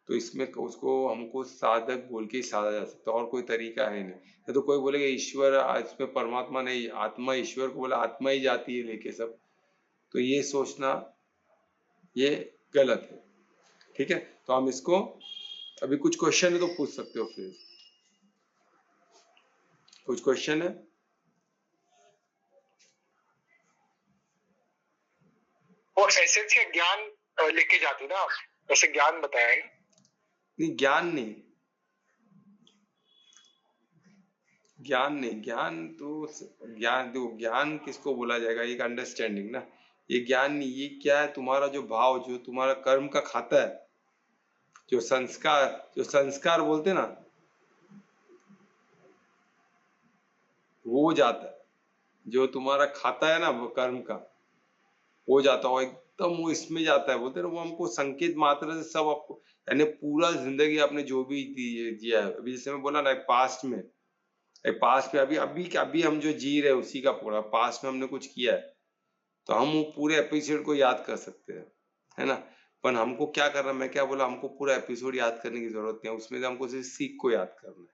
तो इसमें उसको हमको साधक बोल के ही साधा जा सकता है, और कोई तरीका है नहीं। तो कोई बोलेगा ईश्वर, इसमें परमात्मा नहीं, आत्मा, ईश्वर को बोला आत्मा ही जाती है लेके सब, तो ये सोचना ये गलत है, ठीक है। तो हम इसको, अभी कुछ क्वेश्चन है तो पूछ सकते हो, फिर कुछ क्वेश्चन है। वो ऐसे ज्ञान लेके जाती ना, ऐसे ज्ञान बताया है। नहीं, ज्ञान नहीं, ज्ञान तो, ज्ञान किसको बोला जाएगा, एक अंडरस्टैंडिंग ना, ये ज्ञान नहीं, ये क्या है, तुम्हारा जो भाव, जो तुम्हारा कर्म का खाता है, जो संस्कार बोलते ना, वो जाता है, जो तुम्हारा खाता है ना वो कर्म का, वो जाता है, एकदम वो इसमें जाता है, बोलते ना, वो हमको संकेत मात्र से सब आपको, यानी पूरा जिंदगी आपने जो भी जिया है, अभी जैसे मैं बोला ना, पास्ट में अभी हम जो जी रहे हैं उसी का पूरा, पास्ट में हमने कुछ किया है तो हम वो पूरे एपिसोड को याद कर सकते हैं, है ना। पर हमको क्या करना, मैं क्या बोला, हमको पूरा एपिसोड याद करने की जरूरत नहीं है, उसमें हमको सिर्फ सीख को याद करना है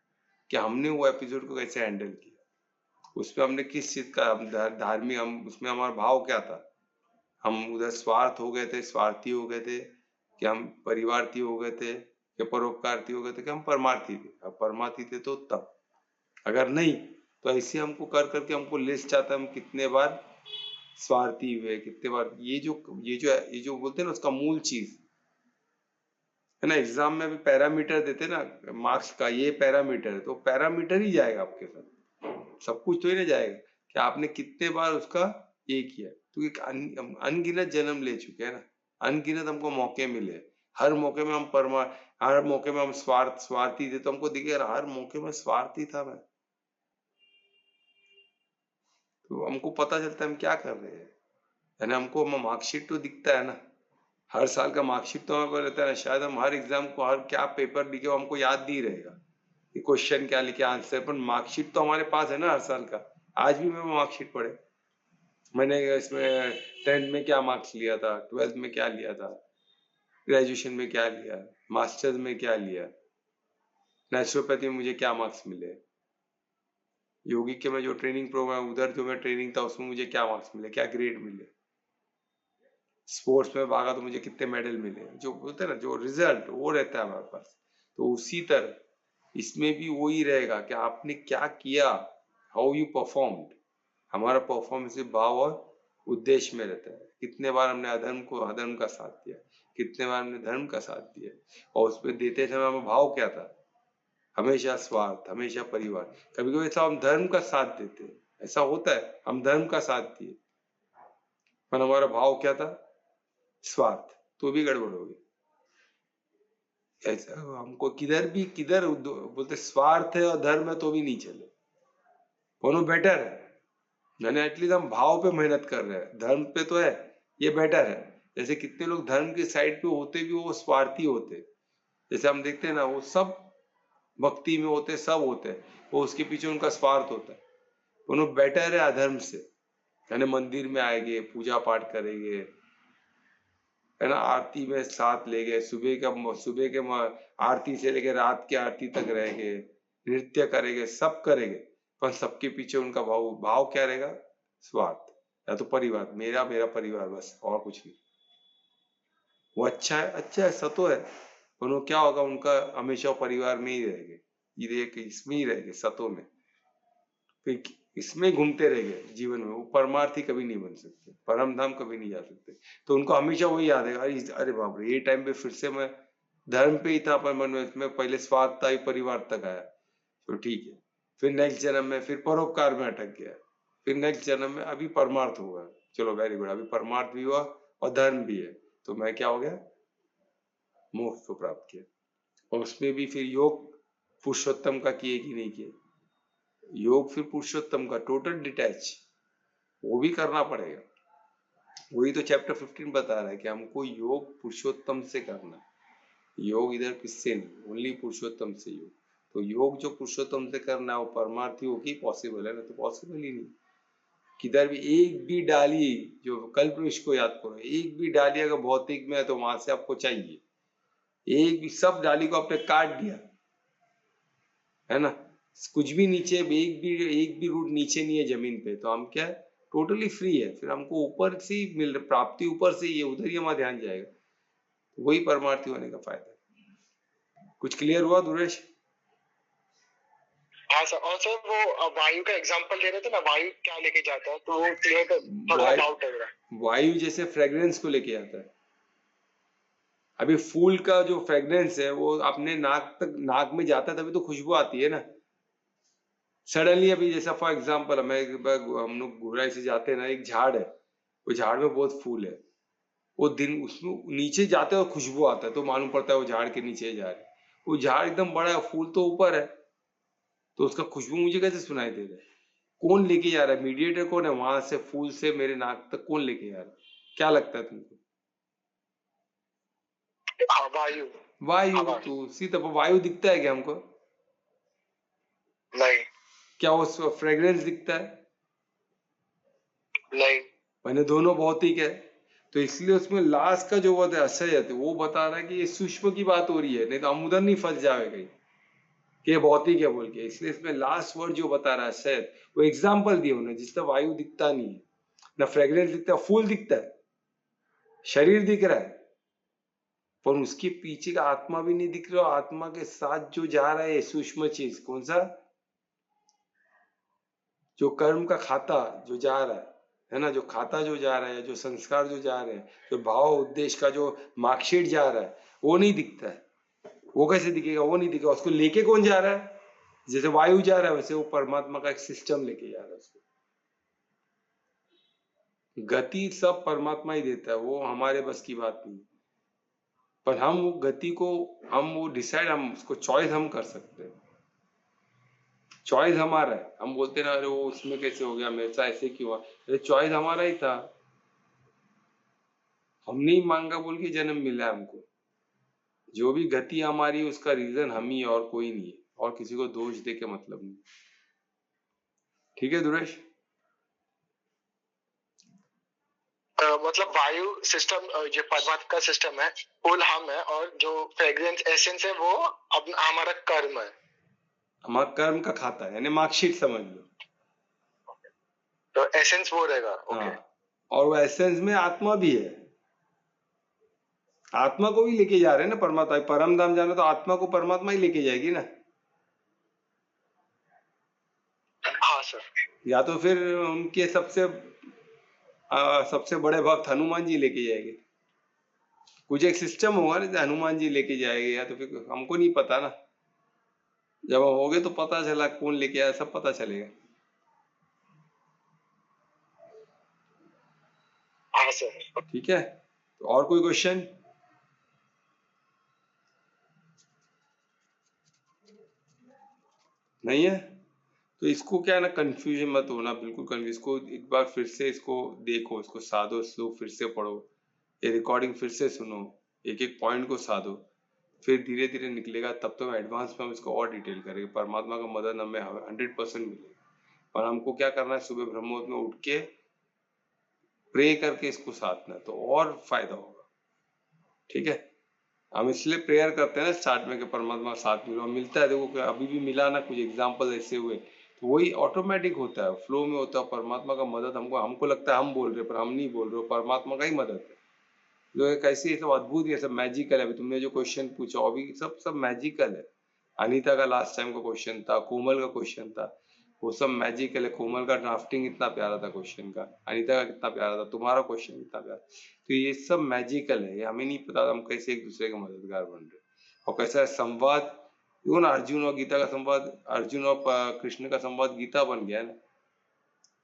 कि हमने वो एपिसोड को कैसे हैंडल किया, उसमें हमने किस चीज का धार्मिक, हम उसमें हमारा भाव क्या था, हम उधर स्वार्थ हो गए थे, स्वार्थी हो गए थे, कि हम परिवार्थी हो गए थे, कि परोपकारती हो गए थे, कि हम परमार्थी थे। अब परमार्थी थे तो तब, अगर नहीं तो ऐसे हमको कर करके हमको लिस्ट आता है, हम कितने बार स्वार्थी हुए, कितने बार, ये जो बोलते हैं ना, उसका मूल चीज है ना। एग्जाम में भी पैरामीटर देते ना मार्क्स का, ये पैरामीटर है, तो पैरामीटर ही जाएगा आपके साथ, सब कुछ तो ही नहीं जाएगा कि आपने कितने बार उसका ये किया, तो एक अनगिनत जन्म ले चुके हैं ना, अनगिनत हमको मौके मिले, हर मौके में हर मौके में हम स्वार्थी थे, तो हमको दिखे यार हर मौके में स्वार्थी था मैं, तो हमको पता चलता है हम क्या कर रहे हैं, यानी हमको मार्कशीट तो दिखता है ना, हर साल का मार्कशीट तो हमारे पास रहता है ना, शायद हम हर एग्जाम को, हर क्या पेपर लिखे हमको याद नहीं रहेगा कि क्वेश्चन क्या लिखे, आंसर, पर मार्कशीट तो हमारे पास है ना हर साल का। आज भी मैं मार्कशीट पढ़े, मैंने इसमें 10th में क्या मार्क्स लिया था, 12th में क्या लिया था, ग्रेजुएशन में क्या लिया, मास्टर्स में क्या लिया, नेचुरोपैथी में मुझे क्या मार्क्स मिले, योगी के में जो ट्रेनिंग प्रोग्राम, उधर जो मैं ट्रेनिंग था उसमें मुझे क्या मार्क्स मिले, क्या ग्रेड मिले, स्पोर्ट्स में भागा तो मुझे कितने मेडल मिले, जो बोलते हैं ना, जो रिजल्ट वो रहता है हमारे पास। तो उसी तरह इसमें भी वही रहेगा कि आपने क्या किया, हाउ यू परफॉर्म्ड, हमारा परफॉर्मेंस भाव और उद्देश्य में रहता है, कितने बार हमने अधर्म का साथ दिया, कितने बार हमने धर्म का साथ दिया, और उसमें देते समय हमारा भाव क्या था, हमेशा स्वार्थ, हमेशा परिवार, कभी कभी ऐसा हम धर्म का साथ देते हैं, ऐसा होता है हम धर्म का साथ दिए पर हमारा भाव क्या था, स्वार्थ, तो भी गड़बड़ होगी। ऐसा हमको किधर बोलते स्वार्थ है और धर्म है तो भी नहीं चले, दोनों बेटर है। यानी एटलीस्ट हम भाव पे मेहनत कर रहे हैं, धर्म पे तो है, ये बेटर है। जैसे कितने लोग धर्म की साइड पे होते भी वो स्वार्थी होते, जैसे हम देखते हैं ना, वो सब भक्ति में होते, सब होते हैं, वो उसके पीछे उनका स्वार्थ होता है। दोनों बेटर है अधर्म से। यानी मंदिर में आएंगे, पूजा पाठ करेंगे, है ना, आरती में साथ ले गए, सुबह के आरती से लेके रात की आरती तक रहेंगे, नृत्य करेंगे, सब करेंगे, पर सबके पीछे उनका भाव भाव क्या रहेगा? स्वार्थ, या तो परिवार, मेरा मेरा परिवार, बस और कुछ नहीं। वो अच्छा है, सतो है, पर वो क्या होगा, उनका हमेशा परिवार में ही रहेंगे, ये इसमें ही रहेंगे, सतो में, फिर इसमें घूमते रहेंगे जीवन में। वो परमार्थी कभी नहीं बन सकते, परम धाम कभी नहीं जा सकते। तो उनको हमेशा वही याद है, अरे बाप रे, ये टाइम पे फिर से मैं धर्म पे ही था, पर मन में पहले स्वार्थ था, परिवार तक आया, तो ठीक है। फिर नेक्स्ट जन्म में फिर परोपकार में अटक गया, फिर नेक्स्ट जन्म में अभी परमार्थ हुआ, चलो वेरी गुड, अभी परमार्थ भी हुआ और धर्म भी है, तो मैं क्या हो गया? मोक्ष को प्राप्त किया। और उसमें भी फिर योग पुरुषोत्तम का किए कि नहीं किए? योग फिर पुरुषोत्तम का टोटल डिटैच, वो भी करना पड़ेगा। वही तो चैप्टर 15 बता रहा है कि हमको योग पुरुषोत्तम से करना है। योग इधर किससे नहीं, ओनली पुरुषोत्तम से योग। तो योग जो पुरुषोत्तम से करना है वो परमार्थी हो की पॉसिबल है ना? तो पॉसिबल ही नहीं। किधर भी एक भी डाली, जो कल्प वृक्ष को याद करो, एक भी डाली अगर भौतिक में है तो वहां से आपको चाहिए, एक भी, सब डाली को आपने काट दिया, है ना, कुछ भी नीचे, एक भी रूट नीचे नहीं है जमीन पे, तो हम क्या है, टोटली फ्री है। फिर हमको ऊपर से ही मिल प्राप्ति, ऊपर से ही है, उधर ही हमारा ध्यान जाएगा। वही परमार्थी होने का फायदा है। कुछ क्लियर हुआ दुरेश? हाँ सर, और सर वो वायु का एग्जांपल दे रहे थे ना, वायु क्या लेके जाता है, तो वो क्लियर थोड़ा डाउट है मेरा। वायु जैसे फ्रेग्रेंस को लेके आता है। अभी फूल का जो फ्रेग्रेंस है वो अपने नाक में जाता है, तभी तो खुशबू आती है ना। सडनली अभी जैसा फॉर एग्जाम्पल, हम लोग घुराई से जाते हैं ना, एक झाड़ है, वो झाड़ में बहुत फूल है, वो दिन उसमें नीचे जाते हैं और खुशबू आता है, तो मालूम पड़ता है वो झाड़ के नीचे जा रहे। वो झाड़ एकदम बड़ा है, फूल तो ऊपर है, तो उसका खुशबू मुझे कैसे सुनाई दे रहा है? कौन लेके जा रहा है? मीडिएटर कौन है वहां से फूल से मेरे नाक तक? कौन लेके जा रहा है? क्या लगता है तुमको? वायु। वायु। तो उसी तरह वायु दिखता है क्या हमको? नहीं। क्या वो फ्रेग्रेंस दिखता है? नहीं। मैंने दोनों भौतिक है, तो इसलिए उसमें लास्ट का जो वर्ड है असह्यत, वो बता रहा है कि ये सूक्ष्म की बात हो रही है, नहीं तो हम उधर नहीं फंस जाए कहीं कि ये भौतिक है बोल के। इसलिए इसमें लास्ट वर्ड जो बता रहा है असह्यत, वो एग्जाम्पल दिए उन्होंने, जिससे वायु दिखता नहीं है, ना फ्रेग्रेंस दिखता है, फूल दिखता है, शरीर दिख रहा है, पर उसके पीछे का आत्मा भी नहीं दिख रहा। आत्मा के साथ जो जा रहा है सूक्ष्म चीज कौन सा? जो कर्म का खाता जो जा रहा है ना, जो खाता जो जा रहा है, जो संस्कार जो जा रहे हैं, जो भाव उद्देश्य का जो मार्कशीट जा रहा है, वो नहीं दिखता है। वो कैसे दिखेगा? वो नहीं दिखेगा। उसको लेके कौन जा रहा है? जैसे वायु जा रहा है वैसे वो परमात्मा का एक सिस्टम लेके जा रहा है उसको। गति सब परमात्मा ही देता है, वो हमारे बस की बात नहीं। पर हम वो गति को, हम वो डिसाइड, हम उसको चॉइस हम कर सकते हैं। चॉइस हमारा है। हम बोलते ना, अरे वो उसमें कैसे हो गया, मेरे साथ ऐसे क्यों हुआ? अरे चॉइस हमारा ही था, हमने ही मांगा बोल के जन्म मिला हमको। जो भी गति हमारी उसका रीजन हम ही, और कोई नहीं है, और किसी को दोष दे के मतलब नहीं। ठीक है दुरेश? मतलब वायु सिस्टम, जो परमात्मा का सिस्टम है, फूल हम है, और जो फ्रेग्रेंस एसेंस है वो अपना हमारा कर्म है, हमारा कर्म का खाता है, यानी मार्कशीट समझ लो। तो एसेंस वो रहेगा। ओके। हाँ, और वो एसेंस में आत्मा भी है, आत्मा को भी लेके जा रहे हैं ना परमात्मा। परम धाम जाना तो आत्मा को परमात्मा ही लेके जाएगी ना। हाँ सर। या तो फिर उनके सबसे बड़े भक्त हनुमान जी लेके जाएंगे, कुछ एक सिस्टम होगा ना, हनुमान जी लेके जाएंगे, या तो फिर हमको नहीं पता ना। जब हम हो गए तो पता चला कौन लेके आया, सब पता चलेगा। हाँ सर। ठीक है, तो और कोई क्वेश्चन? नहीं है तो इसको क्या है ना, कंफ्यूजन मत होना, बिल्कुल कंफ्यूज, इसको एक बार फिर से इसको देखो, इसको साधो, स्लो फिर से पढ़ो, ये रिकॉर्डिंग फिर से सुनो, एक एक पॉइंट को साधो, फिर धीरे धीरे निकलेगा, तब तो एडवांस में हम इसको और डिटेल करेंगे। परमात्मा का मदद हमें 100% मिलेगा। और हमको क्या करना है, सुबह ब्रह्म मुहूर्त में उठ के प्रे करके इसको साधना, तो और फायदा होगा। ठीक है, हम इसलिए प्रेयर करते हैं ना स्टार्ट में कि परमात्मा साथ मिलो, मिलता है। देखो अभी भी मिला ना, कुछ एग्जाम्पल ऐसे हुए, तो वही ऑटोमेटिक होता है, फ्लो में होता है। परमात्मा का मदद हमको लगता है हम बोल रहे, पर हम नहीं बोल रहे हो, परमात्मा का ही मदद है। जो एक ऐसी सब अद्भुत, ये सब मैजिकल है। अभी तुमने जो क्वेश्चन पूछा अभी सब सब मैजिकल है। अनीता का लास्ट टाइम का क्वेश्चन था, कोमल का क्वेश्चन था, वो सब मैजिकल है। कोमल का ड्राफ्टिंग इतना प्यारा था क्वेश्चन का, अनीता का कितना प्यारा था, तुम्हारा क्वेश्चन कितना प्यारा। तो ये सब मैजिकल है, ये हमें नहीं पता हम कैसे एक दूसरे के मददगार बन रहे, और कैसा है संवाद। क्यों ना अर्जुन और गीता का संवाद, अर्जुन और कृष्ण का संवाद गीता बन गया ना।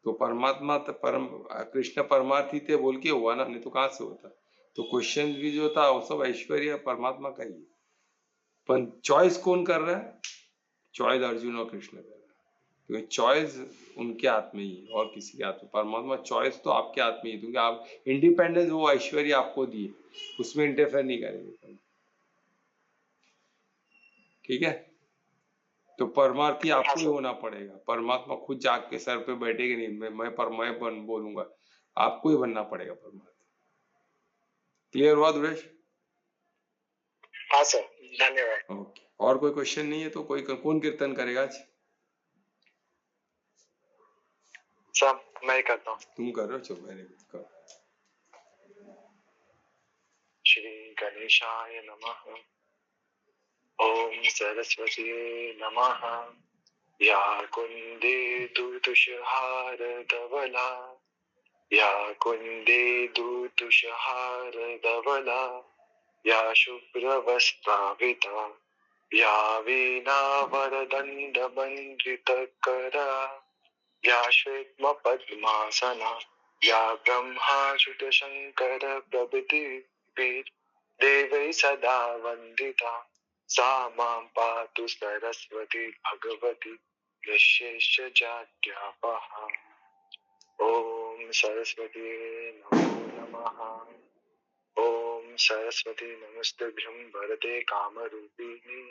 तो परमात्मा तो परम, कृष्ण परमार्थी थे बोल के हुआ ना, नहीं तो कहाँ से होता। तो क्वेश्चन भी जो था वो सब ऐश्वर्य परमात्मा का ही है, पर चॉइस कौन कर रहा है? चॉइस अर्जुन और कृष्ण कर रहा है, क्योंकि चॉइस उनके हाथ में ही है और किसी के हाथ में। परमात्मा चॉइस तो आपके हाथ में ही, क्योंकि आप इंडिपेंडेंस, वो ऐश्वर्य आपको दिए, उसमें इंटरफेयर नहीं करेंगे। ठीक है, तो परमार्थी आपको ही होना पड़ेगा। परमात्मा खुद जाग के सर पे बैठेगा नहीं, मैं बन बोलूंगा, आपको ही बनना पड़ेगा परमार्थी। क्लियर हुआ दुरेश? हाँ सर, धन्यवाद। ओके, और कोई क्वेश्चन नहीं है तो कोई कौन कीर्तन करेगा आज? सर मैं ही करता हूँ। तुम कर रहे हो, चलो वेरी गुड, करो। श्री गणेशाय नमः। ओम सरस्वती नमः। या कुंदे दुदुषहार धवला, या कुंदे दुदुषहार धवला, या शुभ्रवस्त्रावृता, या वीणावरदण्डमण्डितकरा, या श्वेतपद्मासना, या ब्रह्माच्युतशङ्कर प्रभृतिभिः देवैः सदा वन्दिता, सा मां पातु सरस्वती भगवती निःशेषजाड्यापहा। ओम सरस्वती नमो नमः। ओम सरस्वती नमस्तुभ्यं वरदे कामरूपिणी।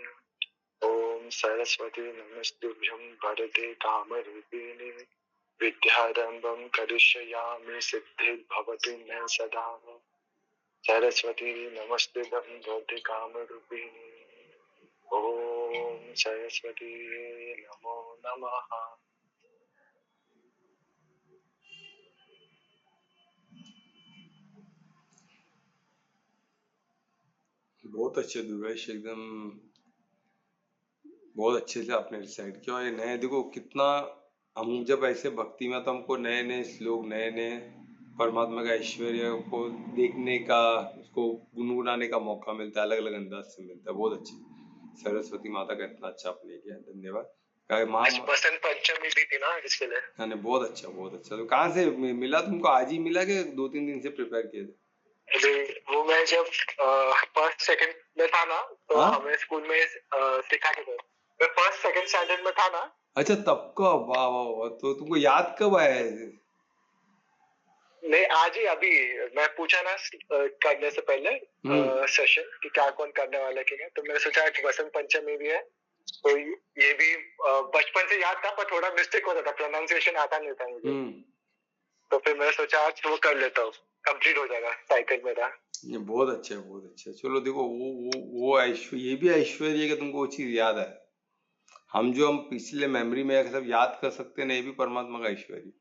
ओम सरस्वती नमस्तुभ्यं वरदे कामरूपिणी। विद्यारंभं करिष्यामि सिद्धिर्भवति मे सदा। सरस्वती नमस्तुभ्यं वरदे कामरूपिणी। ओम सरस्वती नमो नमः। बहुत अच्छे दुर्वेश, एकदम बहुत अच्छे से आपने डिसाइड किया। और ये नए देखो कितना, हम जब ऐसे भक्ति में तो हमको नए नए श्लोक, नए नए परमात्मा का ऐश्वर्य को देखने का, उसको गुनगुनाने का मौका मिलता है, अलग अलग अंदाज से मिलता है। बहुत अच्छे, सरस्वती माता का इतना अच्छा आपने किया, धन्यवाद। बसंत पंचमी भी थी ना इसके लिए। हाँ, बहुत अच्छा, बहुत अच्छा। तो कहाँ से मिला तुमको? आज ही मिला कि 2-3 दिन से प्रिपेयर किए थे? वो मैं जब फर्स्ट सेकंड में था ना, तो हाँ? हमें स्कूल में सिखा के थे। मैं फर्स्ट सेकंड स्टैंडर्ड में था ना। अच्छा, तब का? वाह वाह वाह, तो तुमको याद कब आया है? नहीं, आज ही अभी मैं पूछा ना करने से पहले सेशन कि क्या कौन करने वाला है, तो मैंने सोचा कि बसंत पंचमी भी है, तो ये भी बचपन से याद था, पर थोड़ा मिस्टेक होता था, प्रोनाउंसिएशन आता नहीं था मुझे। तो फिर मैंने सोचा आज वो कर लेता हूँ, कंप्लीट हो जाएगा साइकिल मेरा। ये बहुत अच्छा है, बहुत अच्छा। चलो देखो, वो ऐश्वर्य, ये भी ऐश्वर्य कि तुमको वो चीज याद है। हम पिछले मेमोरी में सब याद कर सकते हैं ना, ये भी परमात्मा का ऐश्वर्य।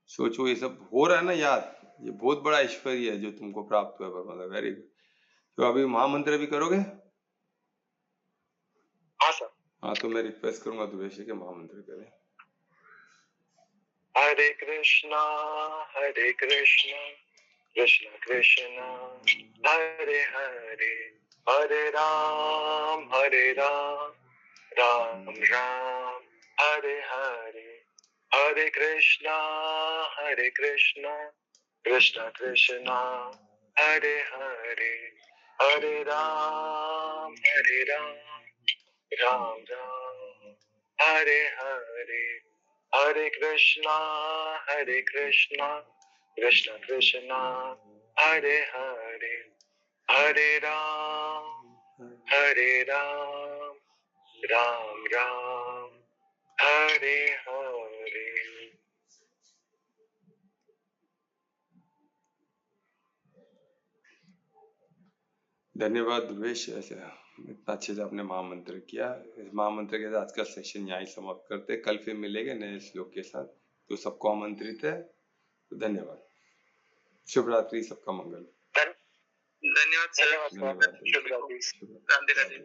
सोचो ये सब हो रहा है ना याद, ये बहुत बड़ा ऐश्वर्य है जो तुमको प्राप्त हुआ है परमात्मा। Very good. तो अभी महामंत्र भी करोगे? हाँ सर। हाँ, तो मैं रिक्वेस्ट करूंगा दुर्वेश के महामंत्र करें। हरे कृष्णा कृष्ण कृष्ण हरे हरे, हरे राम राम राम हरे हरे, हरे कृष्णा कृष्ण कृष्ण हरे हरे, हरे राम राम राम हरे हरे, हरे कृष्णा कृष्ण कृष्ण हरे हरे, हरे राम राम राम हरे हरे। धन्यवाद ध्रुवेश, इतना अच्छे से आपने महामंत्र किया। इस महामंत्र के साथ आज का सेशन यहाँ ही समाप्त करते हैं। कल फिर मिलेंगे नए श्लोक के साथ। तो सबको आमंत्रित है। तो धन्यवाद, शुभ रात्रि, सबका मंगल। धन्यवाद सर, धन्यवाद। शुभ रात्रि। राधे राधे।